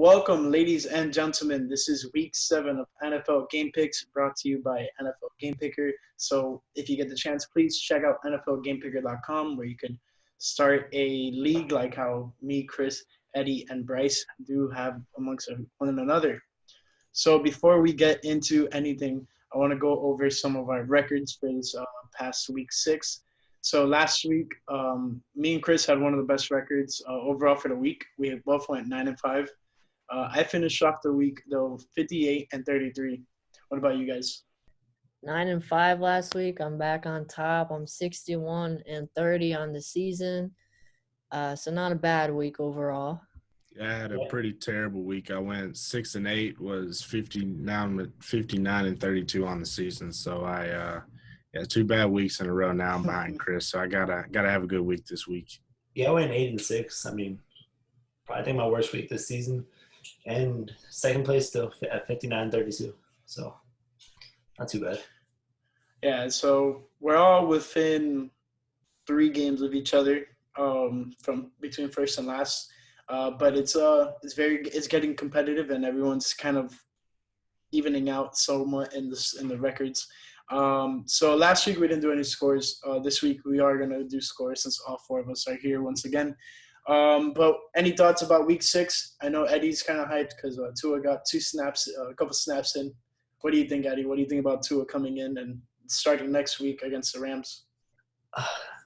Welcome, ladies and gentlemen. This is week 7 of NFL Game Picks brought to you by NFL Game Picker. So, if you get the chance, please check out NFLGamePicker.com where you can start a league like how me, Chris, Eddie, and Bryce do have amongst one another. So, before we get into anything, I want to go over some of our records for this past week 6. So last week, me and Chris had one of the best records overall for the week. We both went 9-5. I finished off the week though 58-33. What about you guys? 9-5 last week. I'm back on top. I'm 61-30 on the season. So not a bad week overall. I had a pretty terrible week. I went 6-8, was 59-32 on the season. So I 2 bad weeks in a row. Now I'm behind Chris. So I gotta have a good week this week. Yeah, I went 8-6. I mean, I think my worst week this season, and second place still at 59-32. So not too bad. Yeah, so we're all within 3 games of each other from between first and last. But it's getting competitive, and everyone's kind of evening out so much in the records. So last week we didn't do any scores. This week we are gonna do scores since all 4 of us are here once again. But any thoughts about week 6? I know Eddie's kind of hyped because Tua got a couple snaps in. What do you think, Eddie? What do you think about Tua coming in and starting next week against the Rams?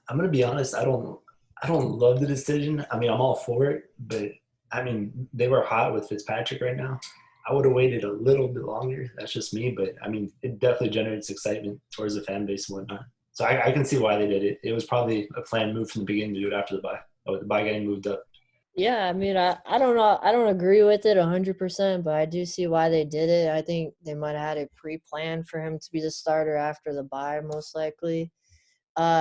I'm gonna be honest. I don't love the decision. I mean, I'm all for it, but I mean, they were hot with Fitzpatrick right now. I would have waited a little bit longer. That's just me, but I mean, it definitely generates excitement towards the fan base and whatnot. So I can see why they did it. It was probably a planned move from the beginning to do it after the bye. With the bye getting moved up. Yeah, I mean, I don't know. I don't agree with it 100%, but I do see why they did it. I think they might have had it pre-planned for him to be the starter after the bye, most likely.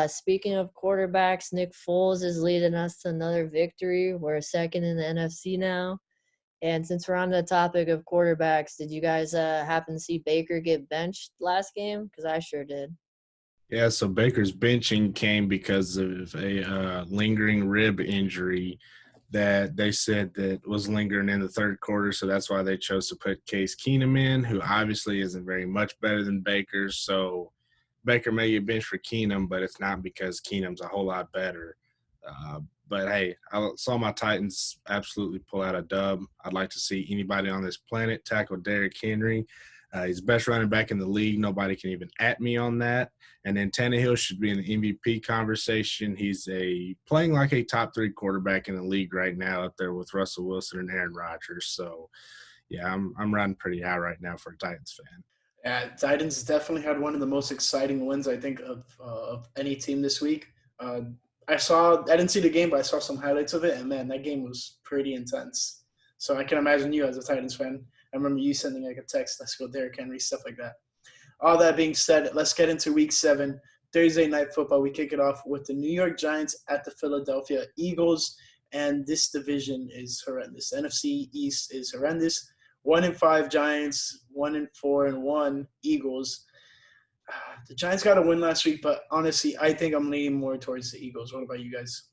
Speaking of quarterbacks, Nick Foles is leading us to another victory. We're second in the NFC now. And since we're on the topic of quarterbacks, did you guys happen to see Baker get benched last game? Because I sure did. Yeah, so Baker's benching came because of a lingering rib injury that they said that was lingering in the third quarter, so that's why they chose to put Case Keenum in, who obviously isn't very much better than Baker. So Baker may get benched for Keenum, but it's not because Keenum's a whole lot better. But, hey, I saw my Titans absolutely pull out a dub. I'd like to see anybody on this planet tackle Derrick Henry. He's the best running back in the league. Nobody can even at me on that. And then Tannehill should be in the MVP conversation. He's playing like a top 3 quarterback in the league right now up there with Russell Wilson and Aaron Rodgers. So, yeah, I'm riding pretty high right now for a Titans fan. Yeah, Titans definitely had one of the most exciting wins, I think, of any team this week. I didn't see the game, but I saw some highlights of it, and, man, that game was pretty intense. So I can imagine you as a Titans fan. I remember you sending like a text, let's go Derrick Henry, stuff like that. All that being said, let's get into week 7. Thursday night football. We kick it off with the New York Giants at the Philadelphia Eagles, and this division is horrendous. NFC East is horrendous. 1-5 Giants, 1-4-1 Eagles. The Giants got a win last week, but honestly, I think I'm leaning more towards the Eagles. What about you guys?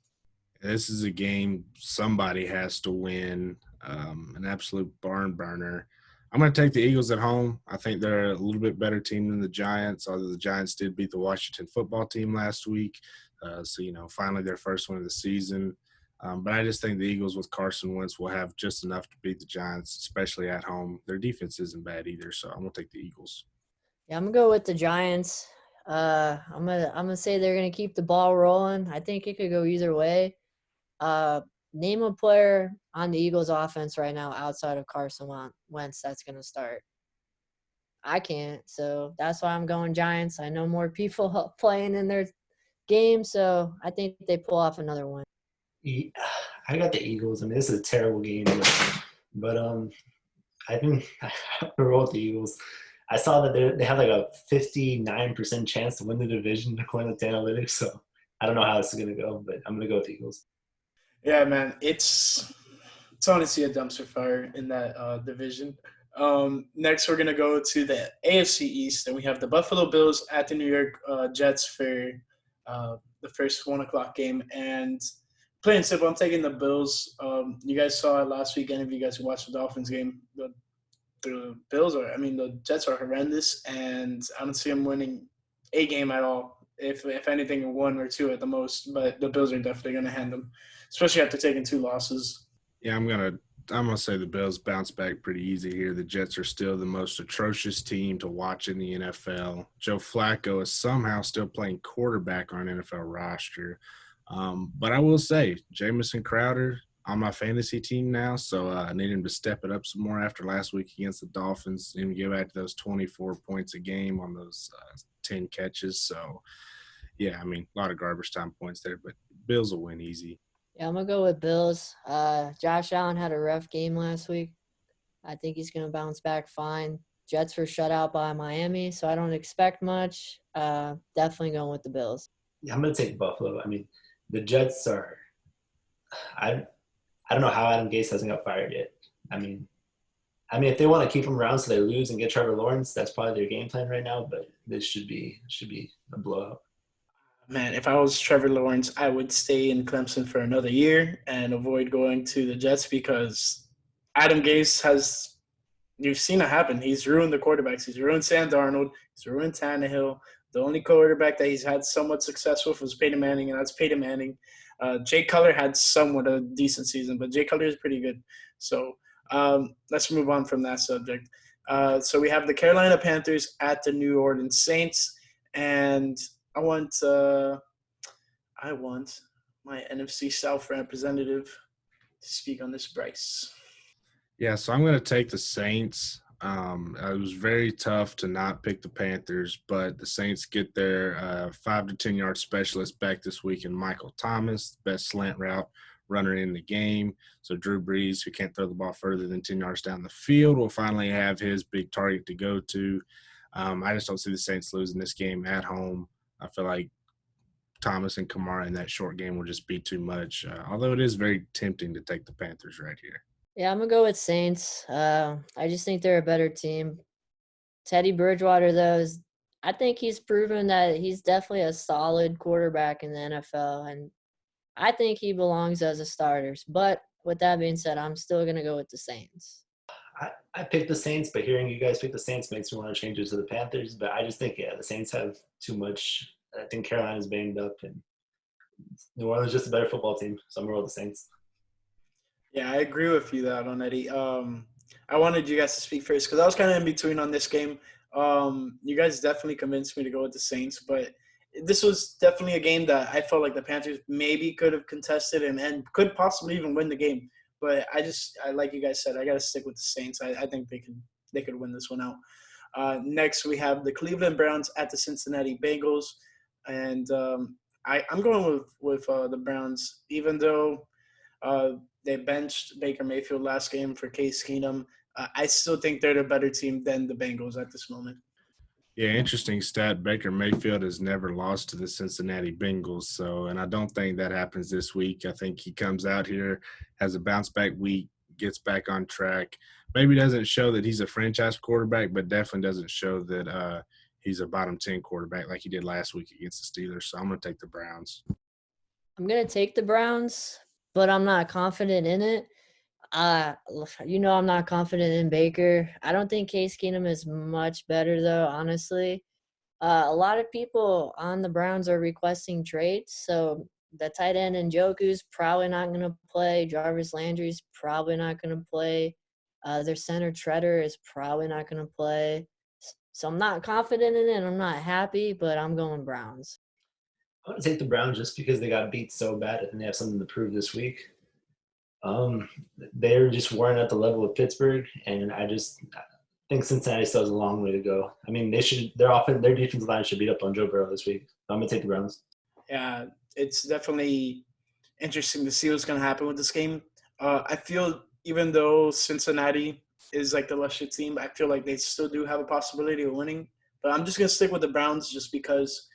This is a game somebody has to win, an absolute barn burner. I'm going to take the Eagles at home. I think they're a little bit better team than the Giants, although the Giants did beat the Washington football team last week. So, finally their first win of the season. But I just think the Eagles with Carson Wentz will have just enough to beat the Giants, especially at home. Their defense isn't bad either, so I'm going to take the Eagles. Yeah, I'm going to go with the Giants. I'm gonna say they're going to keep the ball rolling. I think it could go either way. Name a player on the Eagles offense right now outside of Carson Wentz that's going to start. I can't, so that's why I'm going Giants. I know more people playing in their game, so I think they pull off another one. I got the Eagles. I mean, this is a terrible game, but I think I have to roll with the Eagles. I saw that they have like a 59% chance to win the division according to analytics, so I don't know how this is going to go, but I'm going to go with the Eagles. Yeah, man, it's honestly a dumpster fire in that division. Next, we're going to go to the AFC East, and we have the Buffalo Bills at the New York Jets for the first 1 o'clock game. And Plain and simple, I'm taking the Bills. You guys saw it last weekend. If you guys watched the Dolphins game, the Jets are horrendous, and I don't see them winning a game at all. If anything, one or two at the most. But the Bills are definitely going to hand them, especially after taking 2 losses. Yeah, I'm gonna say the Bills bounce back pretty easy here. The Jets are still the most atrocious team to watch in the NFL. Joe Flacco is somehow still playing quarterback on an NFL roster. But I will say, Jamison Crowder on my fantasy team now, so I need him to step it up some more after last week against the Dolphins and get back to those 24 points a game on those 10 catches. So, yeah, I mean, a lot of garbage time points there, but Bills will win easy. Yeah, I'm going to go with Bills. Josh Allen had a rough game last week. I think he's going to bounce back fine. Jets were shut out by Miami, so I don't expect much. Definitely going with the Bills. Yeah, I'm going to take Buffalo. I mean, the Jets are I don't know how Adam Gase hasn't got fired yet. I mean, if they want to keep him around so they lose and get Trevor Lawrence, that's probably their game plan right now, but this should be a blowout. Man, if I was Trevor Lawrence, I would stay in Clemson for another year and avoid going to the Jets because Adam Gase has – you've seen it happen. He's ruined the quarterbacks. He's ruined Sam Darnold. He's ruined Tannehill. The only quarterback that he's had somewhat success with was Peyton Manning, and that's Peyton Manning. Jay Cutler had somewhat a decent season, but Jay Cutler is pretty good. So let's move on from that subject. So we have the Carolina Panthers at the New Orleans Saints, and I want my NFC South representative to speak on this, Bryce. Yeah, so I'm going to take the Saints. It was very tough to not pick the Panthers, but the Saints get their 5 to 10 yard specialist back this week in Michael Thomas, best slant route runner in the game. So Drew Brees, who can't throw the ball further than 10 yards down the field, will finally have his big target to go to. I just don't see the Saints losing this game at home. I feel like Thomas and Kamara in that short game will just be too much, although it is very tempting to take the Panthers right here. Yeah, I'm going to go with Saints. I just think they're a better team. Teddy Bridgewater, though, I think he's proven that he's definitely a solid quarterback in the NFL, and I think he belongs as a starter. But with that being said, I'm still going to go with the Saints. I picked the Saints, but hearing you guys pick the Saints makes me want to change it to the Panthers. But I just think, the Saints have too much. I think Carolina's banged up, and New Orleans is just a better football team, so I'm going to roll the Saints. Yeah, I agree with you that on Eddie. I wanted you guys to speak first because I was kind of in between on this game. You guys definitely convinced me to go with the Saints, but this was definitely a game that I felt like the Panthers maybe could have contested and could possibly even win the game. But I like you guys said, I got to stick with the Saints. I think they could win this one out. Next, we have the Cleveland Browns at the Cincinnati Bengals, and I'm going with the Browns, even though they benched Baker Mayfield last game for Case Keenum. I still think they're the better team than the Bengals at this moment. Yeah, interesting stat. Baker Mayfield has never lost to the Cincinnati Bengals, and I don't think that happens this week. I think he comes out here, has a bounce-back week, gets back on track. Maybe doesn't show that he's a franchise quarterback, but definitely doesn't show that he's a bottom 10 quarterback like he did last week against the Steelers. So I'm going to take the Browns. I'm going to take the Browns, but I'm not confident in it. I'm not confident in Baker. I don't think Case Keenum is much better, though, honestly. A lot of people on the Browns are requesting trades, so the tight end Njoku's probably not going to play. Jarvis Landry's probably not going to play. Their center Treader is probably not going to play. So I'm not confident in it. I'm not happy, but I'm going Browns. I want to take the Browns just because they got beat so bad and they have something to prove this week. They're just weren't at the level of Pittsburgh, and I think Cincinnati still has a long way to go. I mean, their defensive line should beat up on Joe Burrow this week. So I'm gonna take the Browns. Yeah, it's definitely interesting to see what's gonna happen with this game. I feel even though Cincinnati is like the lesser team, I feel like they still do have a possibility of winning. But I'm just gonna stick with the Browns just because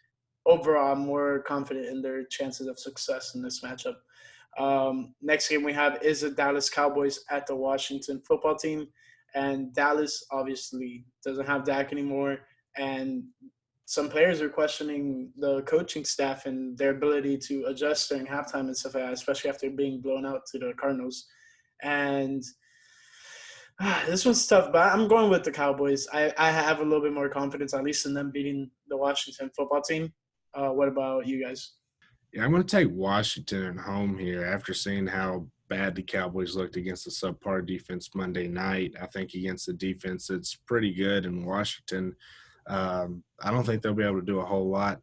overall I'm more confident in their chances of success in this matchup. Next game we have is the Dallas Cowboys at the Washington football team. And Dallas obviously doesn't have Dak anymore. And some players are questioning the coaching staff and their ability to adjust during halftime and stuff like that, especially after being blown out to the Cardinals. And this one's tough, but I'm going with the Cowboys. I have a little bit more confidence, at least in them beating the Washington football team. What about you guys? Yeah, I'm going to take Washington at home here after seeing how bad the Cowboys looked against the subpar defense Monday night. I think against the defense, it's pretty good in Washington. I don't think they'll be able to do a whole lot.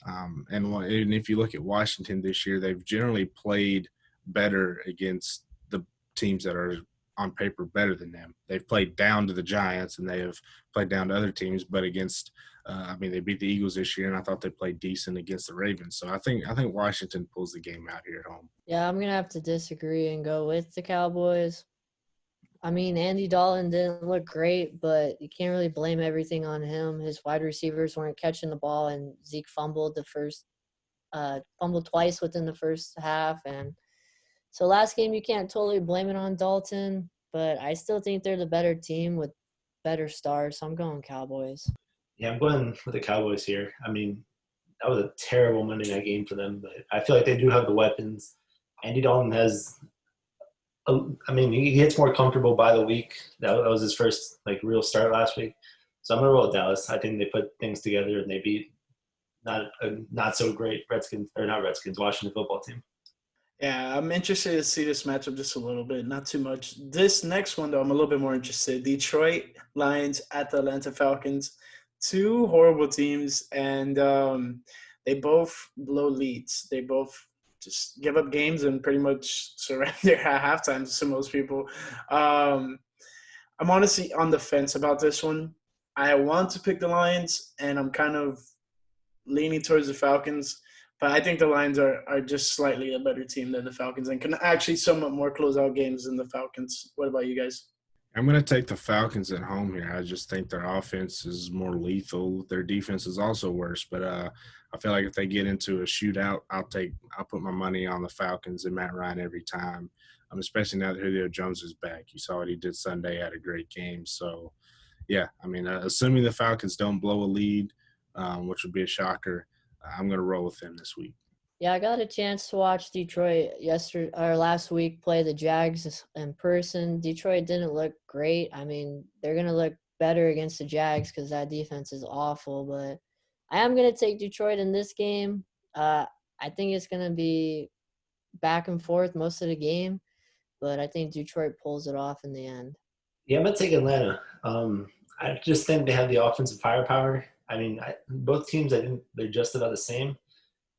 And if you look at Washington this year, they've generally played better against the teams that are on paper better than them. They've played down to the Giants and they have played down to other teams, but against they beat the Eagles this year, and I thought they played decent against the Ravens. So I think Washington pulls the game out here at home. Yeah, I'm going to have to disagree and go with the Cowboys. I mean, Andy Dalton didn't look great, but you can't really blame everything on him. His wide receivers weren't catching the ball, and Zeke fumbled twice within the first half. And so last game, you can't totally blame it on Dalton, but I still think they're the better team with better stars. So I'm going Cowboys. Yeah, I'm going with the Cowboys here. I mean, that was a terrible Monday night game for them, but I feel like they do have the weapons. Andy Dalton has he gets more comfortable by the week. That was his first real start last week. So I'm gonna roll with Dallas. I think they put things together and they beat not so great Washington football team. Yeah, I'm interested to see this matchup just a little bit, not too much. This next one, though, I'm a little bit more interested. Detroit Lions at the Atlanta Falcons. Two horrible teams, and they both blow leads. They both just give up games and pretty much surrender at halftime to most people. I'm honestly on the fence about this one. I want to pick the Lions, and I'm kind of leaning towards the Falcons. But I think the Lions are just slightly a better team than the Falcons and can actually somewhat more closeout games than the Falcons. What about you guys? I'm going to take the Falcons at home here. I just think their offense is more lethal. Their defense is also worse. But I feel like if they get into a shootout, I'll put my money on the Falcons and Matt Ryan every time, especially now that Julio Jones is back. You saw what he did Sunday, had a great game. So, yeah, assuming the Falcons don't blow a lead, which would be a shocker, I'm going to roll with them this week. Yeah, I got a chance to watch Detroit last week play the Jags in person. Detroit didn't look great. I mean, they're going to look better against the Jags because that defense is awful. But I am going to take Detroit in this game. I think it's going to be back and forth most of the game, but I think Detroit pulls it off in the end. Yeah, I'm going to take Atlanta. I just think they have the offensive firepower. I mean, both teams, I think they're just about the same.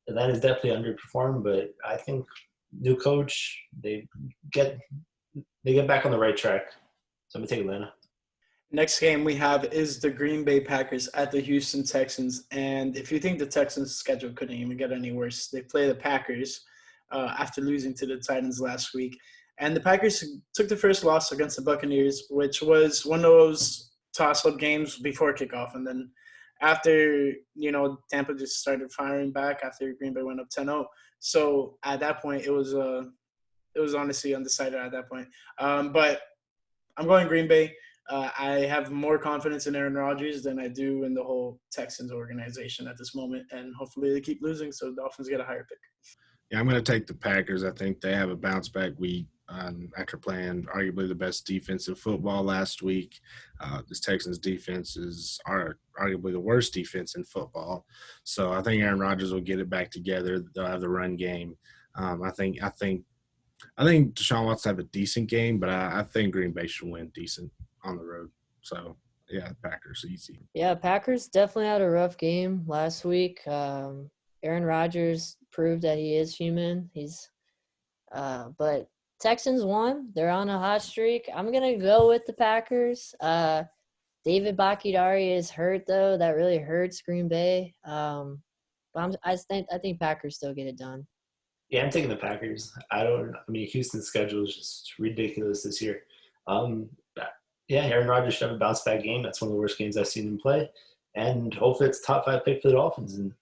Atlanta's definitely underperformed, but I think new coach, they get back on the right track. So I'm going to take Atlanta. Next game we have is the Green Bay Packers at the Houston Texans. And if you think the Texans' schedule couldn't even get any worse, they play the Packers after losing to the Titans last week. And the Packers took the first loss against the Buccaneers, which was one of those toss-up games before kickoff. And then after, Tampa just started firing back after Green Bay went up 10-0. So at that point, it was honestly undecided at that point. But I'm going Green Bay. I have more confidence in Aaron Rodgers than I do in the whole Texans organization at this moment. And hopefully they keep losing so the Dolphins get a higher pick. Yeah, I'm going to take the Packers. I think they have a bounce-back week after playing arguably the best defense in football last week. This Texans defense is arguably the worst defense in football. So I think Aaron Rodgers will get it back together. They'll have the run game. I think Deshaun Watson have a decent game, but I think Green Bay should win decent on the road. So, yeah, Packers easy. Yeah, Packers definitely had a rough game last week. Aaron Rodgers proved that he is human. But Texans won. They're on a hot streak. I'm gonna go with the Packers. David Bakhtiari is hurt though. That really hurts Green Bay. But I think Packers still get it done. Yeah, I'm taking the Packers. Houston's schedule is just ridiculous this year. Aaron Rodgers should have a bounce back game. That's one of the worst games I've seen him play. And hopefully it's a top 5 pick for the Dolphins and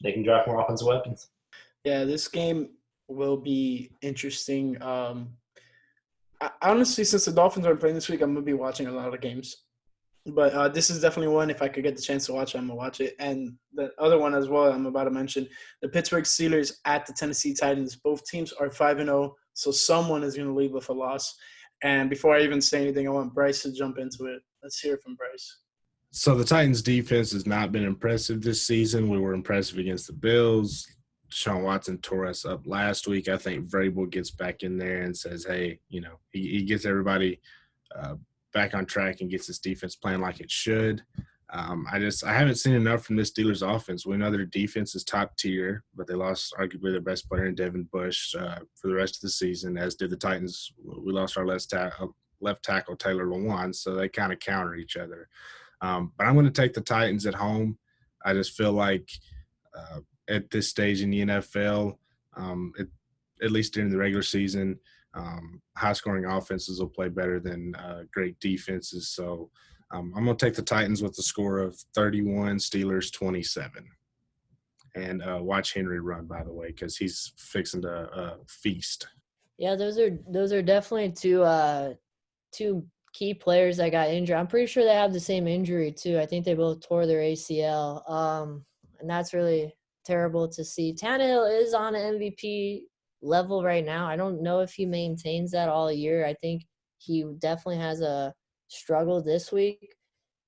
they can draft more offensive weapons. Yeah, this game will be interesting. Honestly, since the Dolphins are playing this week, I'm going to be watching a lot of games. But this is definitely one, if I could get the chance to watch it, I'm going to watch it. And the other one as well I'm about to mention, the Pittsburgh Steelers at the Tennessee Titans. Both teams are 5-0, so someone is going to leave with a loss. And before I even say anything, I want Bryce to jump into it. Let's hear from Bryce. So the Titans' defense has not been impressive this season. We were impressive against the Bills. Deshaun Watson tore us up last week. I think Vrabel gets back in there and says, hey, he gets everybody back on track and gets his defense playing like it should. I haven't seen enough from this Steelers offense. We know their defense is top tier, but they lost arguably their best player in Devin Bush for the rest of the season, as did the Titans. We lost our left tackle, Taylor Lewan, so they kind of counter each other. But I'm going to take the Titans at home. I just feel like at this stage in the NFL, at least during the regular season, high-scoring offenses will play better than great defenses. So I'm going to take the Titans with the score of 31, Steelers 27. And watch Henry run, by the way, because he's fixing to feast. Yeah, those are definitely two key players that got injured. I'm pretty sure they have the same injury too. I think they both tore their ACL. And that's really terrible to see. Tannehill is on an MVP level right now. I don't know if he maintains that all year. I think he definitely has a struggle this week.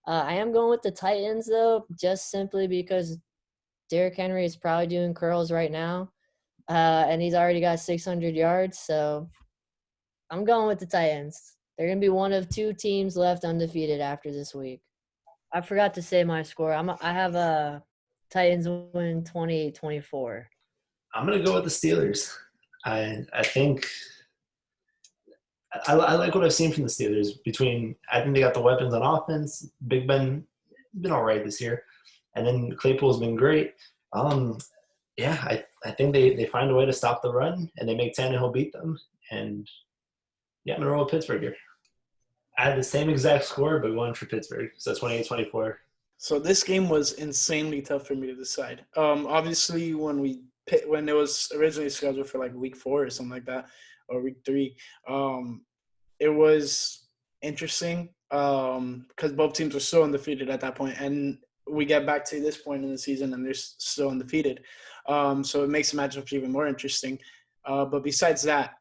I am going with the Titans though, just simply because Derrick Henry is probably doing curls right now. And he's already got 600 yards. So I'm going with the Titans. They're going to be one of two teams left undefeated after this week. I forgot to say my score. I have a Titans win 28-24. I'm going to go with the Steelers. I think I like what I've seen from the Steelers. I think they got the weapons on offense. Big Ben been all right this year. And then Claypool's been great. I think they find a way to stop the run, and they make Tannehill beat them. And yeah, I'm going to roll with Pittsburgh here. I had the same exact score, but going for Pittsburgh. So 28-24. So this game was insanely tough for me to decide. Obviously, when it was originally scheduled for like week 4 or something like that, or week 3, it was interesting because both teams were still undefeated at that point, and we get back to this point in the season and they're still undefeated. So it makes the matchup even more interesting. But besides that,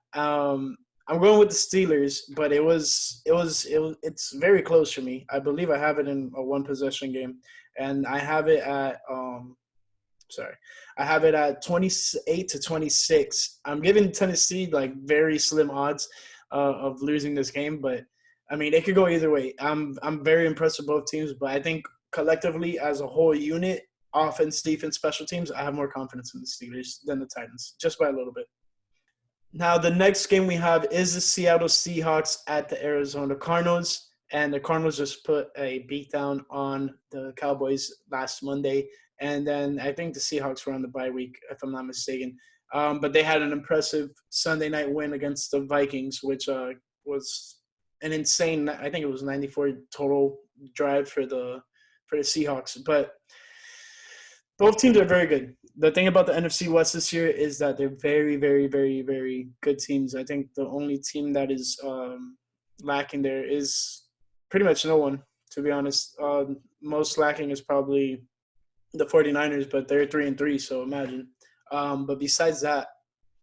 I'm going with the Steelers, but it's very close for me. I believe I have it in a one possession game, and I have it at 28-26. I'm giving Tennessee like very slim odds of losing this game, but I mean it could go either way. I'm very impressed with both teams, but I think collectively as a whole unit, offense, defense, special teams, I have more confidence in the Steelers than the Titans, just by a little bit. Now, the next game we have is the Seattle Seahawks at the Arizona Cardinals. And the Cardinals just put a beatdown on the Cowboys last Monday. And then I think the Seahawks were on the bye week, if I'm not mistaken. But they had an impressive Sunday night win against the Vikings, which was an insane – I think it was 94 total drive for the Seahawks. But both teams are very good. The thing about the NFC West this year is that they're very, very, very, very good teams. I think the only team that is lacking there is pretty much no one, to be honest. Most lacking is probably the 49ers, but they're 3-3, so imagine. But besides that,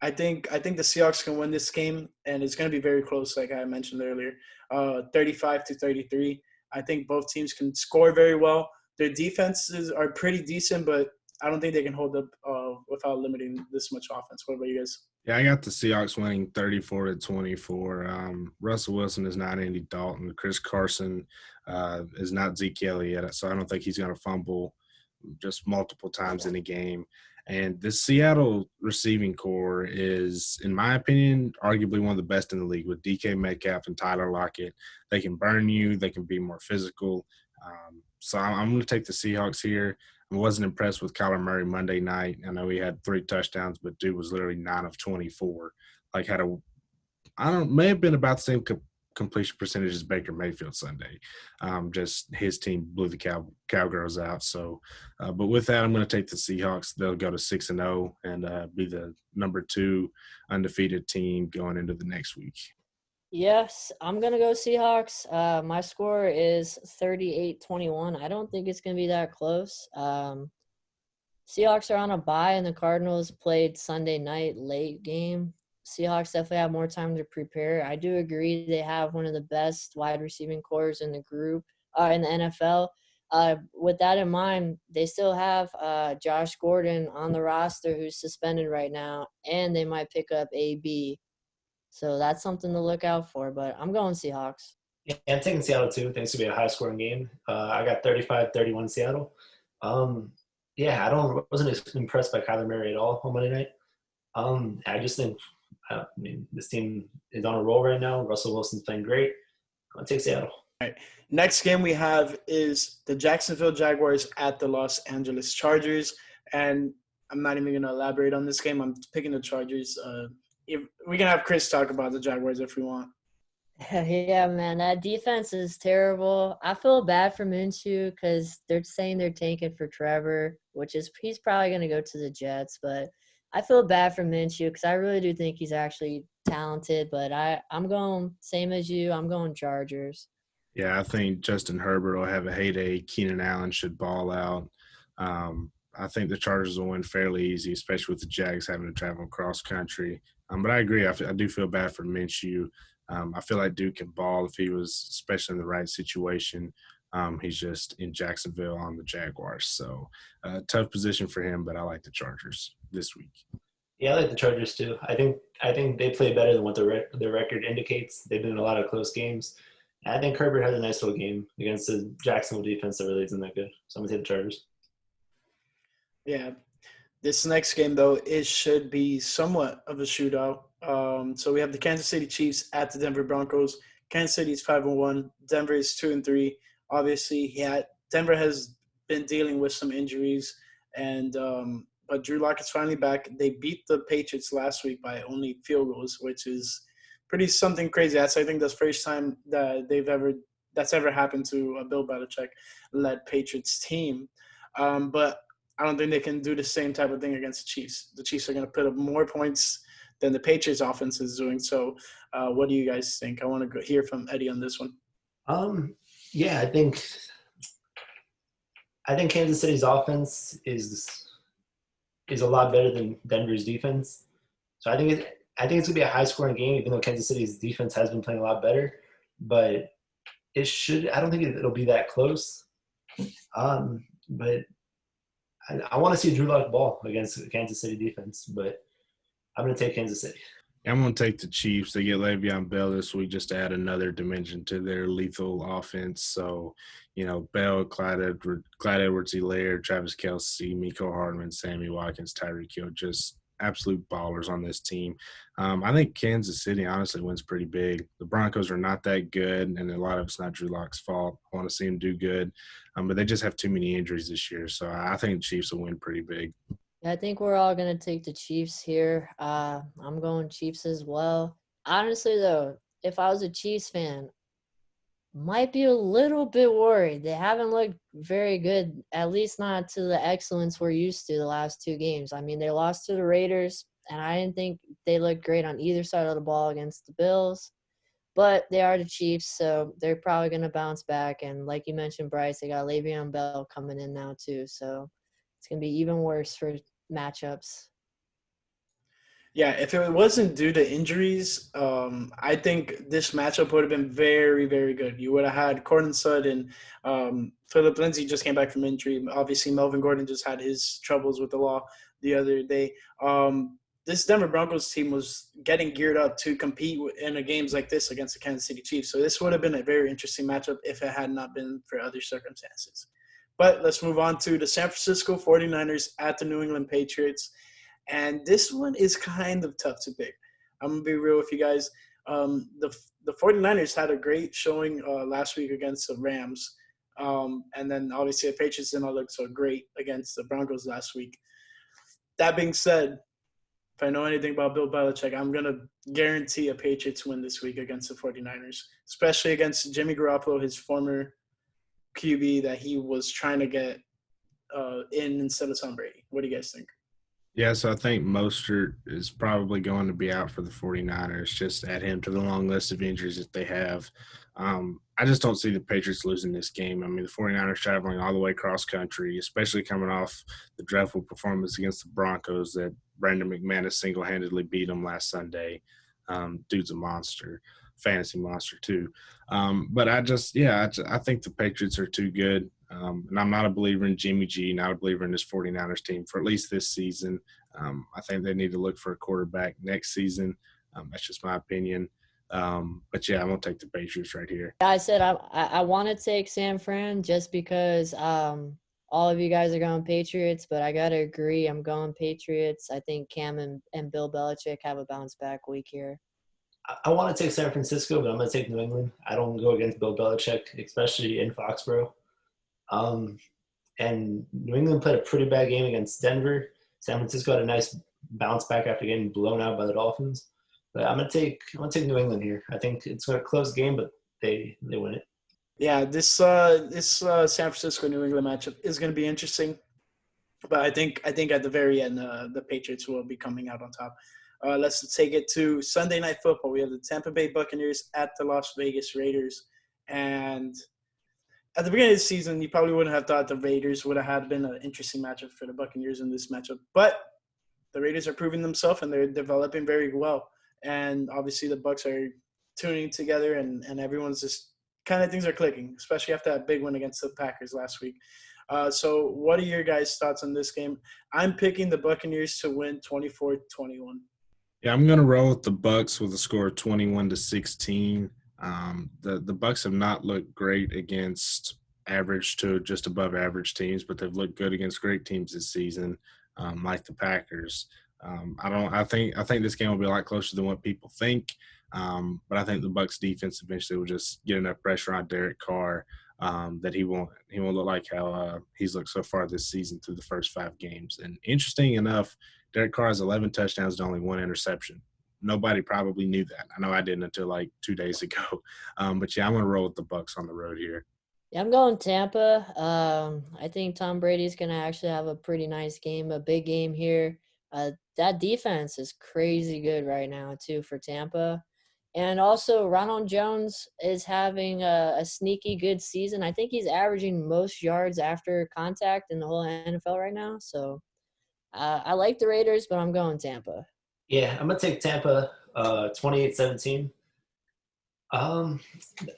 I think the Seahawks can win this game, and it's going to be very close, like I mentioned earlier, 35-33. I think both teams can score very well. Their defenses are pretty decent, but I don't think they can hold up without limiting this much offense. What about you guys? Yeah, I got the Seahawks winning 34-24. Russell Wilson is not Andy Dalton. Chris Carson is not Zeke Elliott, so I don't think he's going to fumble just multiple times in a game. And the Seattle receiving core is, in my opinion, arguably one of the best in the league with DK Metcalf and Tyler Lockett. They can burn you. They can be more physical. So I'm going to take the Seahawks here. I wasn't impressed with Kyler Murray Monday night. I know he had 3 touchdowns, but dude was literally 9 of 24. Like may have been about the same completion percentage as Baker Mayfield Sunday. Just his team blew the Cowgirls out. So, but with that, I'm going to take the Seahawks. They'll go to 6-0 and be the number 2 undefeated team going into the next week. Yes, I'm going to go Seahawks. My score is 38-21. I don't think it's going to be that close. Seahawks are on a bye, and the Cardinals played Sunday night late game. Seahawks definitely have more time to prepare. I do agree they have one of the best wide receiving cores in the group, in the NFL. With that in mind, they still have Josh Gordon on the roster who's suspended right now, and they might pick up AB. So that's something to look out for. But I'm going Seahawks. Yeah, I'm taking Seattle too. Thanks to be a high-scoring game. I got 35-31 Seattle. Yeah, wasn't impressed by Kyler Murray at all on Monday night. I just think, this team is on a roll right now. Russell Wilson's playing great. I'll take Seattle. All right. Next game we have is the Jacksonville Jaguars at the Los Angeles Chargers. And I'm not even going to elaborate on this game. I'm picking the Chargers. We can have Chris talk about the Jaguars if we want. Yeah, man, that defense is terrible. I feel bad for Minshew because they're saying they're tanking for Trevor, he's probably going to go to the Jets. But I feel bad for Minshew because I really do think he's actually talented. But I'm going same as you. I'm going Chargers. Yeah, I think Justin Herbert will have a heyday. Keenan Allen should ball out. I think the Chargers will win fairly easy, especially with the Jags having to travel cross country. But I agree. I do feel bad for Minshew. I feel like Duke can ball if he was, especially in the right situation. He's just in Jacksonville on the Jaguars. So tough position for him, but I like the Chargers this week. Yeah, I like the Chargers too. I think they play better than what their record indicates. They've been in a lot of close games. And I think Herbert had a nice little game against the Jacksonville defense that really isn't that good. So I'm going to take the Chargers. Yeah. This next game, though, it should be somewhat of a shootout. So we have the Kansas City Chiefs at the Denver Broncos. Kansas City is 5-1. Denver is 2-3. Obviously, Denver has been dealing with some injuries, but Drew Lock is finally back. They beat the Patriots last week by only field goals, which is pretty something crazy. I think that's the first time that that's ever happened to a Bill Belichick-led Patriots team. But I don't think they can do the same type of thing against the Chiefs. The Chiefs are going to put up more points than the Patriots offense is doing. So what do you guys think? I want to hear from Eddie on this one. Yeah, I think Kansas City's offense is a lot better than Denver's defense. So I think it's going to be a high-scoring game, even though Kansas City's defense has been playing a lot better. But I don't think it'll be that close. But I want to see Drew Lock ball against the Kansas City defense, but I'm going to take Kansas City. I'm going to take the Chiefs. They get Le'Veon Bell this week just to add another dimension to their lethal offense. So, Bell, Clyde Edwards-Helaire, Travis Kelce, Mecole Hardman, Sammy Watkins, Tyreek Hill, just absolute ballers on this team. I think Kansas City honestly wins pretty big. The Broncos are not that good, and a lot of it's not Drew Lock's fault. I want to see him do good, but they just have too many injuries this year. So I think the Chiefs will win pretty big. I think we're all going to take the Chiefs here. I'm going Chiefs as well. Honestly, though, if I was a Chiefs fan, might be a little bit worried. They haven't looked very good, at least not to the excellence we're used to the last two games. I mean, they lost to the Raiders, and I didn't think they looked great on either side of the ball against the Bills. But they are the Chiefs, so they're probably going to bounce back. And like you mentioned, Bryce, they got Le'Veon Bell coming in now too, so it's going to be even worse for matchups. Yeah, if it wasn't due to injuries, I think this matchup would have been very, very good. You would have had Courtland Sutton, Phillip Lindsay just came back from injury. Obviously, Melvin Gordon just had his troubles with the law the other day. This Denver Broncos team was getting geared up to compete in games like this against the Kansas City Chiefs. So this would have been a very interesting matchup if it had not been for other circumstances. But let's move on to the San Francisco 49ers at the New England Patriots. And this one is kind of tough to pick. I'm going to be real with you guys. The 49ers had a great showing last week against the Rams. And then obviously the Patriots did not look so great against the Broncos last week. That being said, if I know anything about Bill Belichick, I'm going to guarantee a Patriots win this week against the 49ers, especially against Jimmy Garoppolo, his former QB that he was trying to get in instead of Tom Brady. What do you guys think? Yeah, so I think Mostert is probably going to be out for the 49ers. Just add him to the long list of injuries that they have. I just don't see the Patriots losing this game. I mean, the 49ers traveling all the way across country, especially coming off the dreadful performance against the Broncos that Brandon McManus single-handedly beat them last Sunday. Dude's a monster, fantasy monster too. But I think the Patriots are too good. And I'm not a believer in Jimmy G, not a believer in this 49ers team for at least this season. I think they need to look for a quarterback next season. That's just my opinion. But yeah, I'm gonna take the Patriots right here. I said I want to take San Fran just because all of you guys are going Patriots, but I gotta agree, I'm going Patriots. I think Cam and Bill Belichick have a bounce back week here. I want to take San Francisco, but I'm going to take New England. I don't go against Bill Belichick, especially in Foxborough. And New England played a pretty bad game against Denver. San Francisco had a nice bounce back after getting blown out by the Dolphins. But I'm gonna take New England here. I think it's a close game, but they win it. Yeah, this San Francisco New England matchup is going to be interesting, but I think at the very end the Patriots will be coming out on top. Let's take it to Sunday Night Football. We have the Tampa Bay Buccaneers at the Las Vegas Raiders, and at the beginning of the season, you probably wouldn't have thought the Raiders would have had been an interesting matchup for the Buccaneers in this matchup, but the Raiders are proving themselves and they're developing very well. And obviously the Bucs are tuning together and everyone's just kind of things are clicking, especially after that big win against the Packers last week. So what are your guys' thoughts on this game? I'm picking the Buccaneers to win 24-21. Yeah, I'm gonna roll with the Bucs with a score of 21-16. The Bucs have not looked great against average to just above average teams, but they've looked good against great teams this season, like the Packers. I think this game will be a lot closer than what people think. But I think the Bucs defense eventually will just get enough pressure on Derek Carr that he won't look like how he's looked so far this season through the first 5 games. And interesting enough, Derek Carr has 11 touchdowns and only 1 interception. Nobody probably knew that. I know I didn't until like 2 days ago. But yeah, I'm going to roll with the Bucs on the road here. Yeah, I'm going Tampa. I think Tom Brady's going to actually have a pretty nice game, a big game here. That defense is crazy good right now, too, for Tampa. And also, Ronald Jones is having a sneaky good season. I think he's averaging most yards after contact in the whole NFL right now. So I like the Raiders, but I'm going Tampa. Yeah, I'm going to take Tampa 28-17.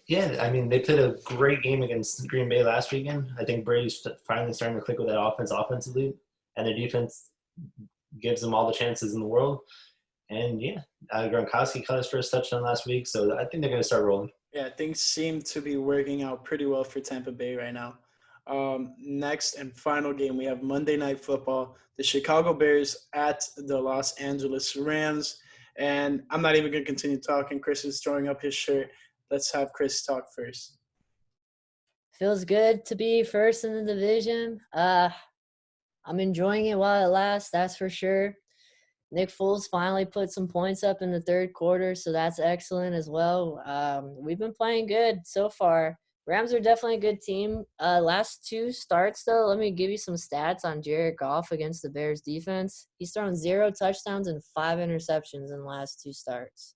Yeah, I mean, they played a great game against Green Bay last weekend. I think Brady's finally starting to click with that offense offensively, and their defense gives them all the chances in the world. And yeah, Gronkowski caught his first touchdown last week, so I think they're going to start rolling. Yeah, things seem to be working out pretty well for Tampa Bay right now. Next and final game, we have Monday Night Football, the Chicago Bears at the Los Angeles Rams. And I'm not even going to continue talking. Chris is throwing up his shirt. Let's have Chris talk first. Feels good to be first in the division. I'm enjoying it while it lasts, that's for sure. Nick Foles finally put some points up in the third quarter, so that's excellent as well. We've been playing good so far. Rams are definitely a good team. Last 2 starts, though, let me give you some stats on Jared Goff against the Bears defense. He's thrown 0 touchdowns and 5 interceptions in the last 2 starts.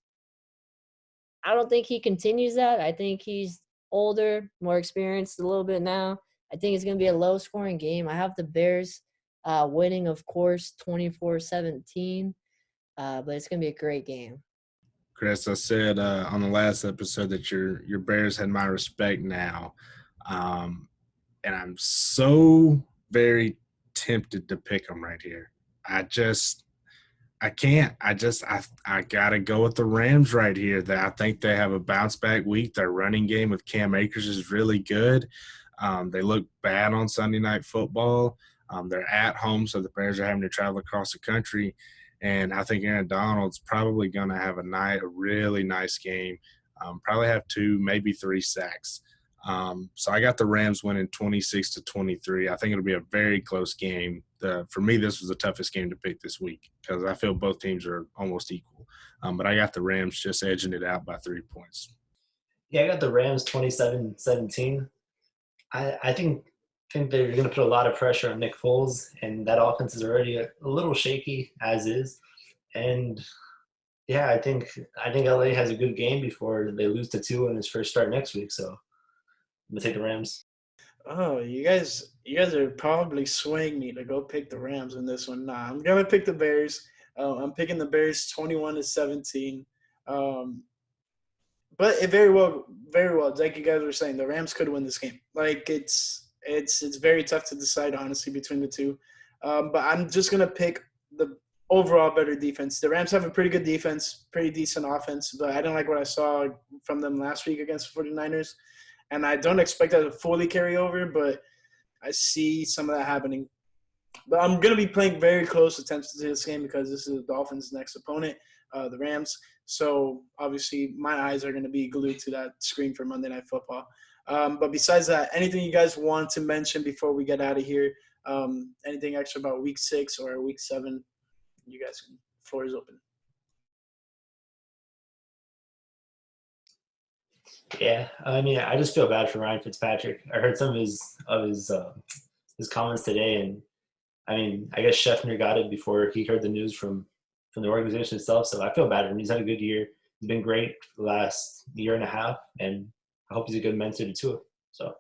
I don't think he continues that. I think he's older, more experienced a little bit now. I think it's going to be a low-scoring game. I have the Bears winning, of course, 24-17, but it's going to be a great game. Chris, I said on the last episode that your Bears had my respect now, and I'm so very tempted to pick them right here. I can't. I gotta go with the Rams right here. I think they have a bounce back week. Their running game with Cam Akers is really good. They look bad on Sunday Night Football. They're at home, so the Bears are having to travel across the country. And I think Aaron Donald's probably going to have a really nice game, probably have 2, maybe 3 sacks. So I got the Rams winning 26-23. I think it'll be a very close game. For me, this was the toughest game to pick this week because I feel both teams are almost equal. But I got the Rams just edging it out by 3 points. Yeah, I got the Rams 27-17. I think think they're going to put a lot of pressure on Nick Foles, and that offense is already a little shaky as is. And yeah, I think LA has a good game before they lose to Tua in his first start next week. So I'm gonna take the Rams. Oh, you guys are probably swaying me to go pick the Rams in this one. Nah, I'm gonna pick the Bears. I'm picking the Bears 21-17. But it very well, like you guys were saying, the Rams could win this game. Like it's very tough to decide honestly between the two. But I'm just gonna pick the overall better defense. The Rams have a pretty good defense, pretty decent offense, but I don't like what I saw from them last week against the 49ers. And I don't expect that to fully carry over, but I see some of that happening. But I'm going to be paying very close attention to this game because this is the Dolphins' next opponent, the Rams. So, obviously, my eyes are going to be glued to that screen for Monday Night Football. But besides that, anything you guys want to mention before we get out of here? Anything extra about Week 6 or Week 7? You guys, floor is open. Yeah, I mean, I just feel bad for Ryan Fitzpatrick. I heard some of his comments today, and I mean, I guess Scheffner got it before he heard the news from the organization itself. So I feel bad for him. He's had a good year. He's been great for the last year and a half, and I hope he's a good mentor to Tua. So.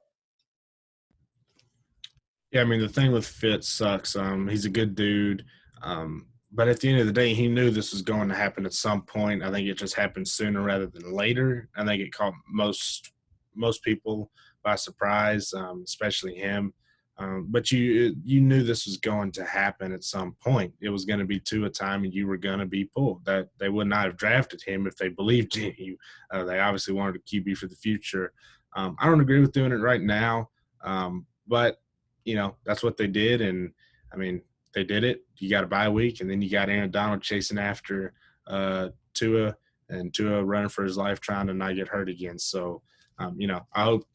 Yeah, I mean, the thing with Fitz sucks. He's a good dude. But at the end of the day, he knew this was going to happen at some point. I think it just happened sooner rather than later. I think it caught most people by surprise, especially him. But you knew this was going to happen at some point. It was going to be to a time, and you were going to be pulled. That they would not have drafted him if they believed in you. They obviously wanted a QB for the future. I don't agree with doing it right now, but that's what they did, and I mean. They did it. You got a bye week, and then you got Aaron Donald chasing after Tua, and Tua running for his life, trying to not get hurt again. So, I hope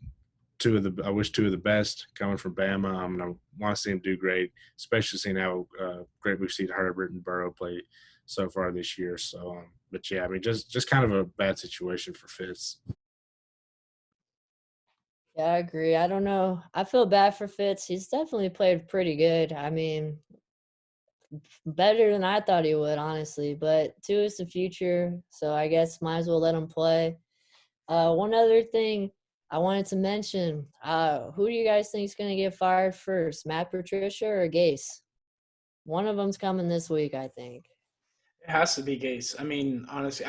I wish Tua the best coming from Bama. I want to see him do great, especially seeing how great we've seen Herbert and Burrow play so far this year. So, but yeah, I mean, just kind of a bad situation for Fitz. Yeah, I agree. I don't know. I feel bad for Fitz. He's definitely played pretty good. I mean, better than I thought he would, honestly. But Tua is the future, so I guess might as well let him play. One other thing I wanted to mention, who do you guys think is going to get fired first, Matt Patricia or Gase? One of them's coming this week, I think. It has to be Gase. I mean, honestly,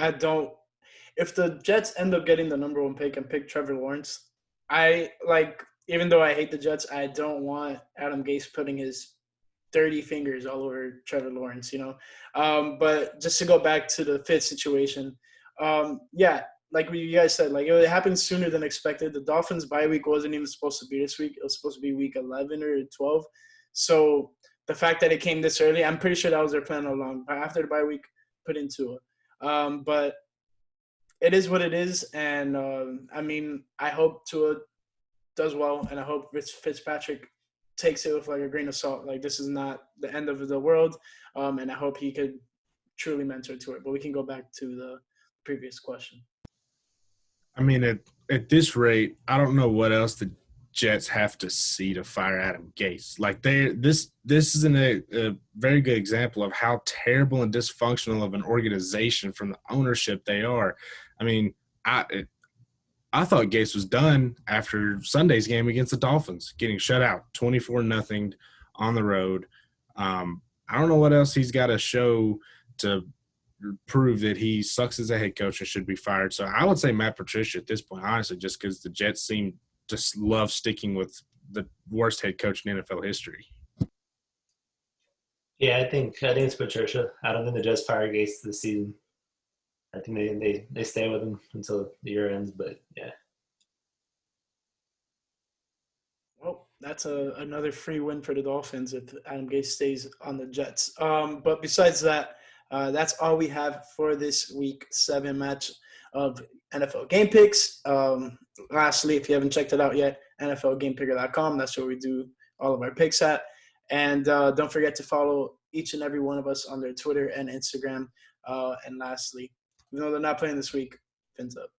if the Jets end up getting the number 1 pick and pick Trevor Lawrence, even though I hate the Jets, I don't want Adam Gase putting his dirty fingers all over Trevor Lawrence, But just to go back to the Fitz situation, like you guys said, like it happened sooner than expected. The Dolphins' bye week wasn't even supposed to be this week. It was supposed to be week 11 or 12. So the fact that it came this early, I'm pretty sure that was their plan all along. After the bye week, put into it. But it is what it is. And, I mean, I hope Tua does well, and I hope Fitzpatrick takes it with like a grain of salt. Like this is not the end of the world, and I hope he could truly mentor to it. But we can go back to the previous question. I mean, at this rate, I don't know what else the Jets have to see to fire Adam Gase. Like this is a very good example of how terrible and dysfunctional of an organization from the ownership they are. I mean, I thought Gase was done after Sunday's game against the Dolphins, getting shut out 24-0 on the road. I don't know what else he's got to show to prove that he sucks as a head coach and should be fired. So I would say Matt Patricia at this point, honestly, just because the Jets seem just love sticking with the worst head coach in NFL history. Yeah, I think it's Patricia. I don't think the Jets fire Gase this season. I think they stay with him until the year ends, but yeah. Well, that's another free win for the Dolphins if Adam Gase stays on the Jets. But besides that, that's all we have for this Week 7 match of NFL Game Picks. Lastly, if you haven't checked it out yet, NFLGamePicker.com. That's where we do all of our picks at. And don't forget to follow each and every one of us on their Twitter and Instagram. And lastly, even though they're not playing this week, fins up.